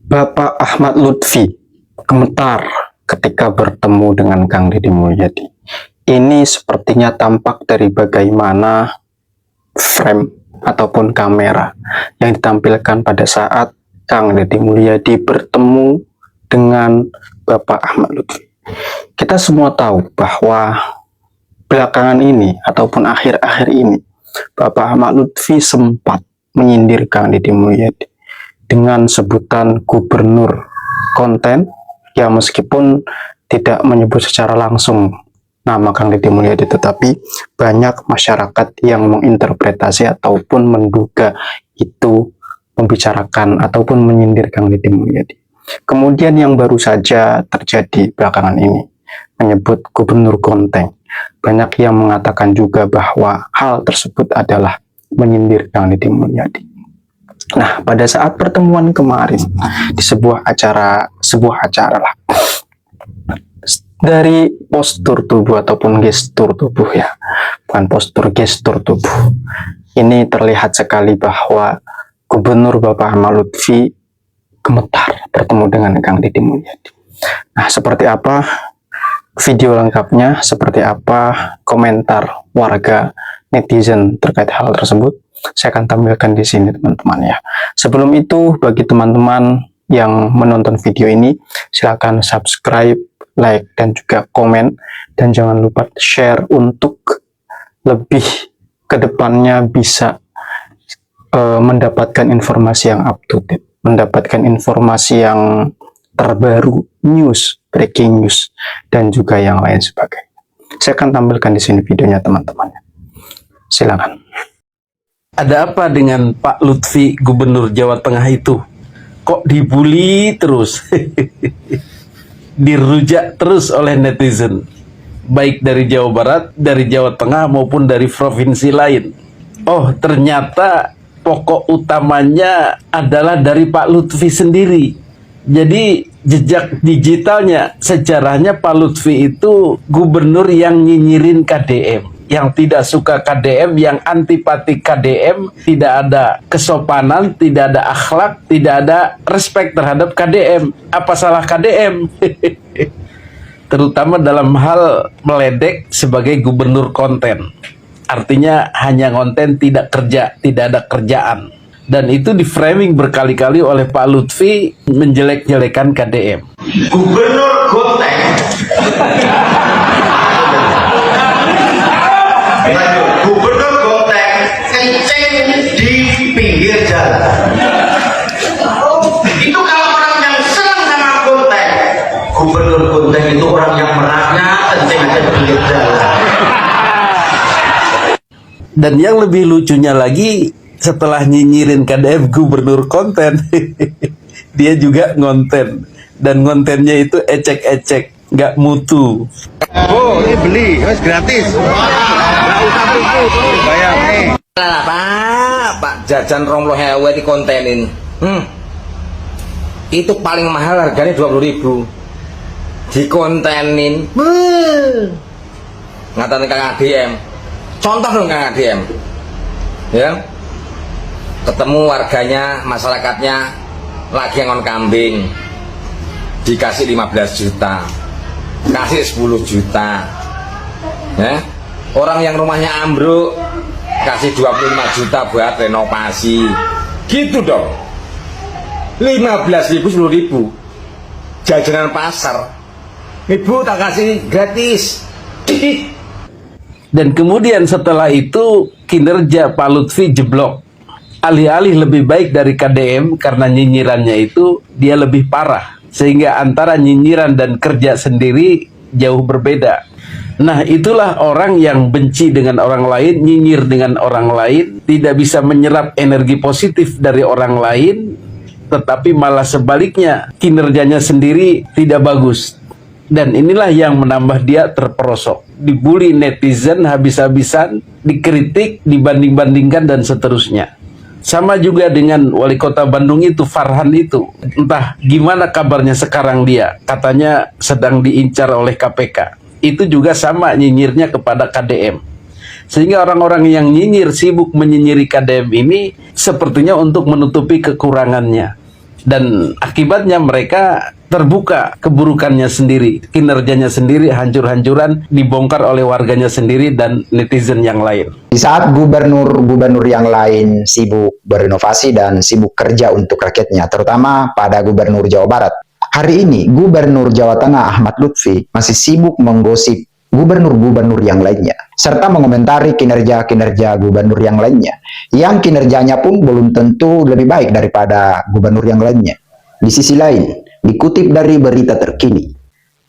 Bapak Ahmad Lutfi gemetar ketika bertemu dengan Kang Deddy Mulyadi. Ini sepertinya tampak dari bagaimana frame ataupun kamera yang ditampilkan pada saat Kang Deddy Mulyadi bertemu dengan Bapak Ahmad Lutfi. Kita semua tahu bahwa belakangan ini ataupun akhir-akhir ini Bapak Ahmad Lutfi sempat menyindir Kang Deddy Mulyadi dengan sebutan gubernur konten, ya meskipun tidak menyebut secara langsung nama Kang Deddy Mulyadi, tetapi banyak masyarakat yang menginterpretasi ataupun menduga itu membicarakan ataupun menyindir Kang Deddy Mulyadi. Kemudian yang baru saja terjadi belakangan ini menyebut gubernur konten. Banyak yang mengatakan juga bahwa hal tersebut adalah menyindir Kang Deddy Mulyadi. Nah, pada saat pertemuan kemarin di sebuah acara lah, dari postur tubuh ataupun gestur tubuh, ya bukan postur, gestur tubuh, ini terlihat sekali bahwa Gubernur Bapak Ahmad Lutfi gemetar bertemu dengan Kang Deddy Mulyadi. Nah, seperti apa video lengkapnya, seperti apa komentar warga netizen terkait hal tersebut, saya akan tampilkan di sini teman-teman ya. Sebelum itu, bagi teman-teman yang menonton video ini, silakan subscribe, like, dan juga komen, dan jangan lupa share untuk lebih kedepannya bisa mendapatkan informasi yang up to date, mendapatkan informasi yang terbaru, news, breaking news, dan juga yang lain sebagainya. Saya akan tampilkan di sini videonya teman-teman. Silakan. Ada apa dengan Pak Lutfi, Gubernur Jawa Tengah itu? Kok dibully terus? Dirujak terus oleh netizen, baik dari Jawa Barat, dari Jawa Tengah, maupun dari provinsi lain. Oh, ternyata pokok utamanya adalah dari Pak Lutfi sendiri. Jadi jejak digitalnya, sejarahnya Pak Lutfi itu gubernur yang nyinyirin KDM, yang tidak suka KDM, yang antipati KDM, tidak ada kesopanan, tidak ada akhlak, tidak ada respect terhadap KDM. Apa salah KDM? Terutama dalam hal meledek sebagai gubernur konten. Artinya hanya konten, tidak kerja, tidak ada kerjaan. Dan itu di framing berkali-kali oleh Pak Lutfi menjelek-jelekan KDM. Gubernur konten. Gubernur konten kencing di pinggir jalan. Itu kalau orang yang senang sama konten. Gubernur konten itu orang yang merahnya kencing aja di pinggir jalan. Dan yang lebih lucunya lagi, setelah nyinyirin KDM gubernur konten, dia juga ngonten. Dan ngontennya itu ecek-ecek, nggak mutu. Oh, ini beli, mas gratis. Nggak usah tunggu, bayar nih. Pak, jajan 20.000 di kontenin. Itu paling mahal, harganya 20.000. Dikontenin. Ngatain Kang ADM. Contoh dong Kang ADM. Ya. Ketemu warganya, masyarakatnya lagi ngon kambing. Dikasih 15 juta. Kasih 10 juta. Ya. Orang yang rumahnya ambruk kasih 25 juta buat renovasi. Gitu dong. 15.000, 10.000. Jajanan pasar. Ibu tak kasih gratis. Dan kemudian setelah itu kinerja Pak Lutfi jeblok. Alih-alih lebih baik dari KDM karena nyinyirannya itu dia lebih parah. Sehingga antara nyinyiran dan kerja sendiri jauh berbeda. Nah, itulah orang yang benci dengan orang lain, nyinyir dengan orang lain, tidak bisa menyerap energi positif dari orang lain, tetapi malah sebaliknya kinerjanya sendiri tidak bagus. Dan inilah yang menambah dia terperosok, dibully netizen habis-habisan, dikritik, dibanding-bandingkan, dan seterusnya. Sama juga dengan wali kota Bandung itu, Farhan itu. Entah gimana kabarnya sekarang dia. Katanya sedang diincar oleh KPK. Itu juga sama nyinyirnya kepada KDM. Sehingga orang-orang yang nyinyir, sibuk menyinyiri KDM ini sepertinya untuk menutupi kekurangannya. dan akibatnya mereka terbuka keburukannya sendiri, kinerjanya sendiri hancur-hancuran dibongkar oleh warganya sendiri dan netizen yang lain. Di saat gubernur-gubernur yang lain sibuk berinovasi dan sibuk kerja untuk rakyatnya, terutama pada gubernur Jawa Barat, hari ini gubernur Jawa Tengah Ahmad Lutfi masih sibuk menggosip gubernur-gubernur yang lainnya, serta mengomentari kinerja-kinerja gubernur yang lainnya, yang kinerjanya pun belum tentu lebih baik daripada gubernur yang lainnya. Di sisi lain, dikutip dari berita terkini,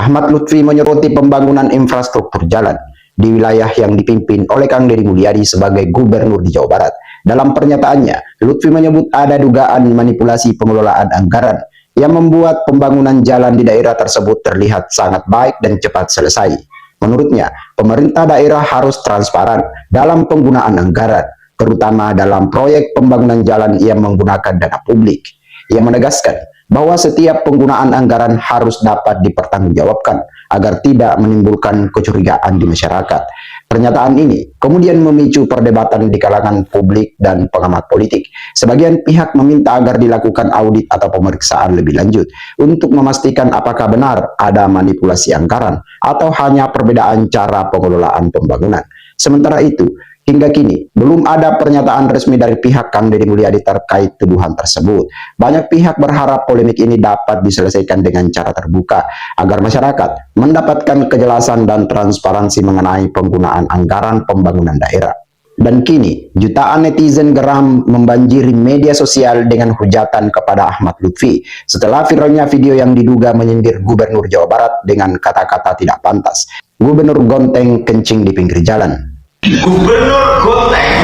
Ahmad Lutfi menyoroti pembangunan infrastruktur jalan di wilayah yang dipimpin oleh Kang Deddy Mulyadi sebagai gubernur di Jawa Barat. Dalam pernyataannya, Lutfi menyebut ada dugaan manipulasi pengelolaan anggaran yang membuat pembangunan jalan di daerah tersebut terlihat sangat baik dan cepat selesai. Menurutnya, pemerintah daerah harus transparan dalam penggunaan anggaran, terutama dalam proyek pembangunan jalan yang menggunakan dana publik. Ia menegaskan bahwa setiap penggunaan anggaran harus dapat dipertanggungjawabkan agar tidak menimbulkan kecurigaan di masyarakat. Pernyataan ini kemudian memicu perdebatan di kalangan publik dan pengamat politik. Sebagian pihak meminta agar dilakukan audit atau pemeriksaan lebih lanjut untuk memastikan apakah benar ada manipulasi anggaran atau hanya perbedaan cara pengelolaan pembangunan. Sementara itu, hingga kini belum ada pernyataan resmi dari pihak Kang Deddy Mulyadi terkait tuduhan tersebut. Banyak pihak berharap polemik ini dapat diselesaikan dengan cara terbuka agar masyarakat mendapatkan kejelasan dan transparansi mengenai penggunaan anggaran pembangunan daerah. Dan kini, jutaan netizen geram membanjiri media sosial dengan hujatan kepada Ahmad Lutfi setelah viralnya video yang diduga menyindir Gubernur Jawa Barat dengan kata-kata tidak pantas. Gubernur Gonteng kencing di pinggir jalan. Gubernur Gonteng.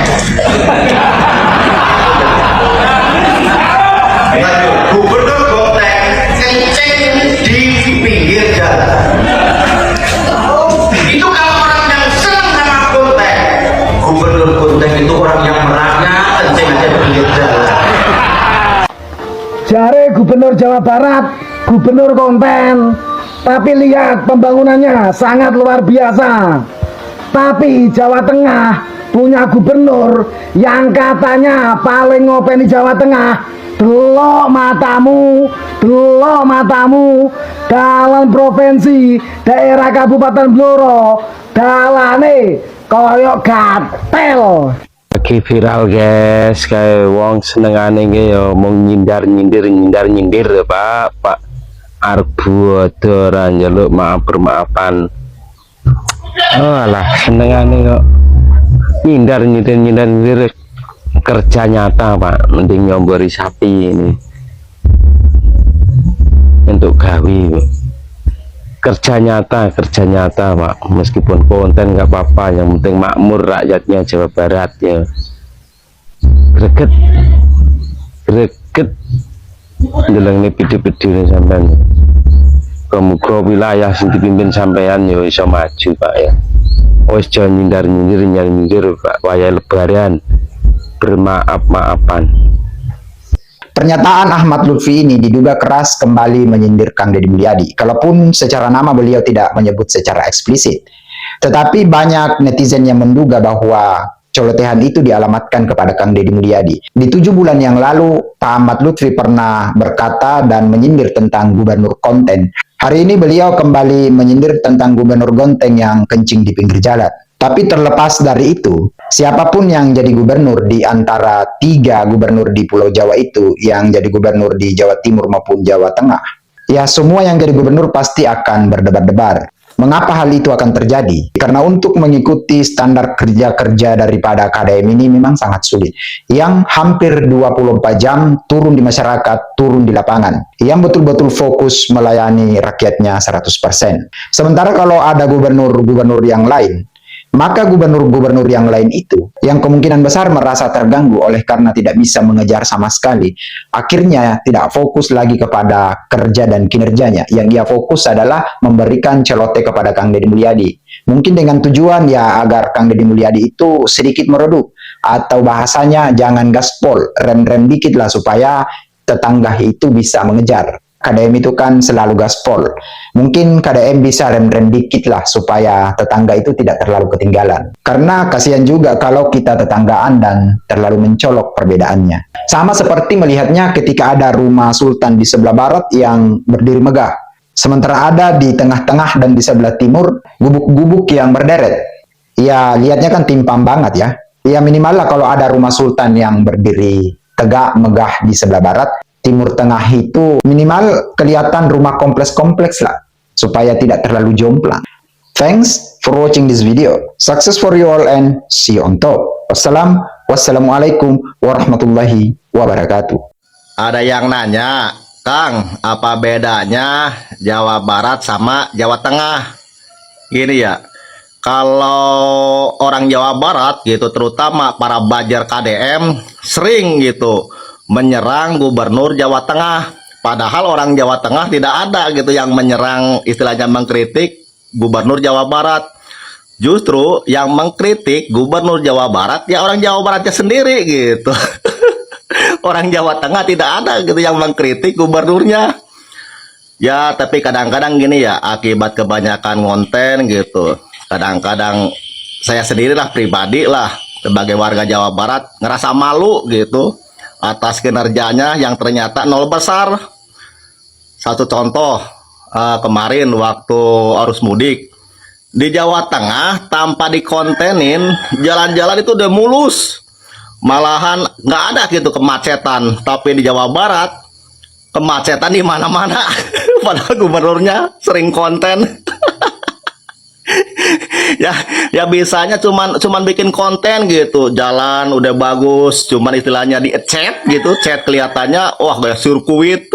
Gubernur Gonteng kencing di pinggir jalan. Itu kalau orang yang senang sama Gonteng. Gubernur Gonteng itu orang yang merahnya kencing aja di pinggir jalan. Jare Gubernur Jawa Barat, Gubernur Konten, tapi lihat pembangunannya sangat luar biasa. Tapi Jawa Tengah punya gubernur yang katanya paling ngopeni Jawa Tengah. Delok matamu, dalam provinsi daerah Kabupaten Blora, dalane koyok gatel. Lagi viral guys, kayak wong senengane ge yo mau nyindir Pak Arbu ora njaluk maaf-maafan. Oh alah, senengane kok nyindir kerja nyata Pak, mending nyombori sapi ini untuk gawe. Kerja nyata Pak, meskipun konten nggak apa-apa, yang penting makmur rakyatnya Jawa Barat ya. Greget ndeleng nih video-video sampean. Muga wilayah sing dipimpin sampean yo iso maju Pak ya. Wis aja nyindir Pak, waya lebaran bermaaf-maafan. Pernyataan Ahmad Lutfi ini diduga keras kembali menyindir Kang Deddy Mulyadi, kalaupun secara nama beliau tidak menyebut secara eksplisit. Tetapi banyak netizen yang menduga bahwa celotehan itu dialamatkan kepada Kang Deddy Mulyadi. Di 7 bulan yang lalu, Pak Ahmad Lutfi pernah berkata dan menyindir tentang Gubernur Konten. Hari ini beliau kembali menyindir tentang Gubernur Gonteng yang kencing di pinggir jalan. Tapi terlepas dari itu, siapapun yang jadi gubernur di antara 3 gubernur di Pulau Jawa itu, yang jadi gubernur di Jawa Timur maupun Jawa Tengah, ya semua yang jadi gubernur pasti akan berdebar-debar. Mengapa hal itu akan terjadi? Karena untuk mengikuti standar kerja-kerja daripada KDM ini memang sangat sulit. Yang hampir 24 jam turun di masyarakat, turun di lapangan. Yang betul-betul fokus melayani rakyatnya 100%. Sementara kalau ada gubernur-gubernur yang lain, maka gubernur-gubernur yang lain itu yang kemungkinan besar merasa terganggu oleh karena tidak bisa mengejar sama sekali. Akhirnya tidak fokus lagi kepada kerja dan kinerjanya. Yang ia fokus adalah memberikan celote kepada Kang Deddy Mulyadi. Mungkin dengan tujuan ya agar Kang Deddy Mulyadi itu sedikit meredup, atau bahasanya jangan gaspol, rem-rem dikit lah supaya tetangga itu bisa mengejar. KDM itu kan selalu gaspol. Mungkin KDM bisa rem-rem dikit lah supaya tetangga itu tidak terlalu ketinggalan. Karena kasihan juga kalau kita tetanggaan dan terlalu mencolok perbedaannya. Sama seperti melihatnya ketika ada rumah sultan di sebelah barat yang berdiri megah. Sementara ada di tengah-tengah dan di sebelah timur gubuk-gubuk yang berderet. Ya lihatnya kan timpang banget ya. Ya minimal lah kalau ada rumah sultan yang berdiri tegak megah di sebelah barat, timur tengah itu minimal kelihatan rumah kompleks-kompleks lah, supaya tidak terlalu jomplang. Thanks for watching this video. Success for you all and see you on top. Wassalamualaikum warahmatullahi wabarakatuh. Ada yang nanya, Kang, apa bedanya Jawa Barat sama Jawa Tengah? Gini ya, kalau orang Jawa Barat gitu, terutama para bajar KDM, sering gitu menyerang gubernur Jawa Tengah. Padahal orang Jawa Tengah tidak ada gitu yang menyerang, istilahnya mengkritik gubernur Jawa Barat. Justru yang mengkritik gubernur Jawa Barat ya orang Jawa Baratnya sendiri gitu. Orang Jawa Tengah tidak ada gitu yang mengkritik gubernurnya. Ya tapi kadang-kadang gini ya, akibat kebanyakan konten gitu, kadang-kadang saya sendirilah pribadi lah sebagai warga Jawa Barat ngerasa malu gitu atas kinerjanya yang ternyata nol besar. Satu contoh, kemarin waktu arus mudik di Jawa Tengah tanpa dikontenin, jalan-jalan itu udah mulus, malahan nggak ada gitu kemacetan. Tapi di Jawa Barat kemacetan di mana-mana. Padahal gubernurnya sering konten. ya bisanya cuman bikin konten gitu, jalan udah bagus, cuman istilahnya di chat gitu, chat kelihatannya wah kayak sirkuit.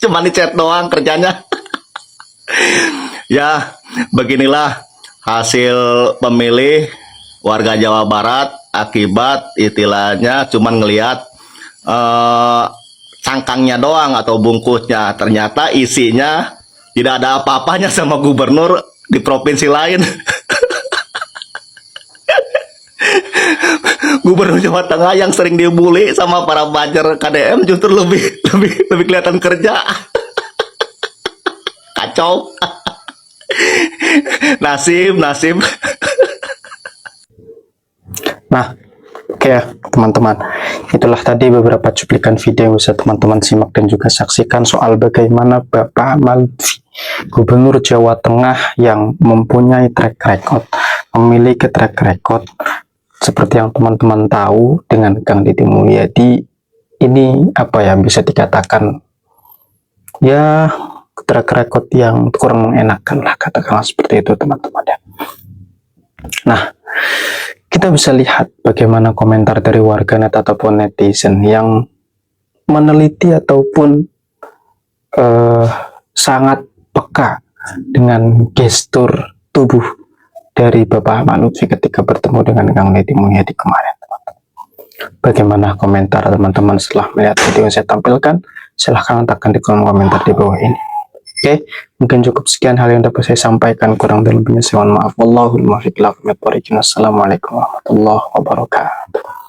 Cuman di chat doang kerjanya. Ya beginilah hasil pemilih warga Jawa Barat akibat istilahnya cuman ngelihat cangkangnya doang atau bungkusnya, ternyata isinya tidak ada apa-apanya sama gubernur di provinsi lain. Gubernur Jawa Tengah yang sering dibully sama para bajar KDM justru lebih kelihatan kerja. Kacau. Nasib. Nah, oke ya teman-teman, itulah tadi beberapa cuplikan video yang bisa teman-teman simak dan juga saksikan soal bagaimana Bapak Lutfi, Gubernur Jawa Tengah yang mempunyai track record, memiliki track record seperti yang teman-teman tahu dengan Kang Deddy Mulyadi. Ini apa ya, bisa dikatakan ya track record yang kurang mengenakan lah, katakanlah seperti itu teman-teman ya. Nah, kita bisa lihat bagaimana komentar dari warganet ataupun netizen yang meneliti ataupun sangat peka dengan gestur tubuh dari Bapak Lutfi ketika bertemu dengan Kang Deddy Mulyadi kemarin, teman-teman. Bagaimana komentar teman-teman setelah melihat video yang saya tampilkan? Silahkan letakkan di kolom komentar di bawah ini. Oke, mungkin cukup sekian hal yang dapat saya sampaikan, kurang dan lebihnya saya mohon maaf. Wallahul muwaffiq ila aqwamit thoriq. Assalamualaikum warahmatullahi wabarakatuh.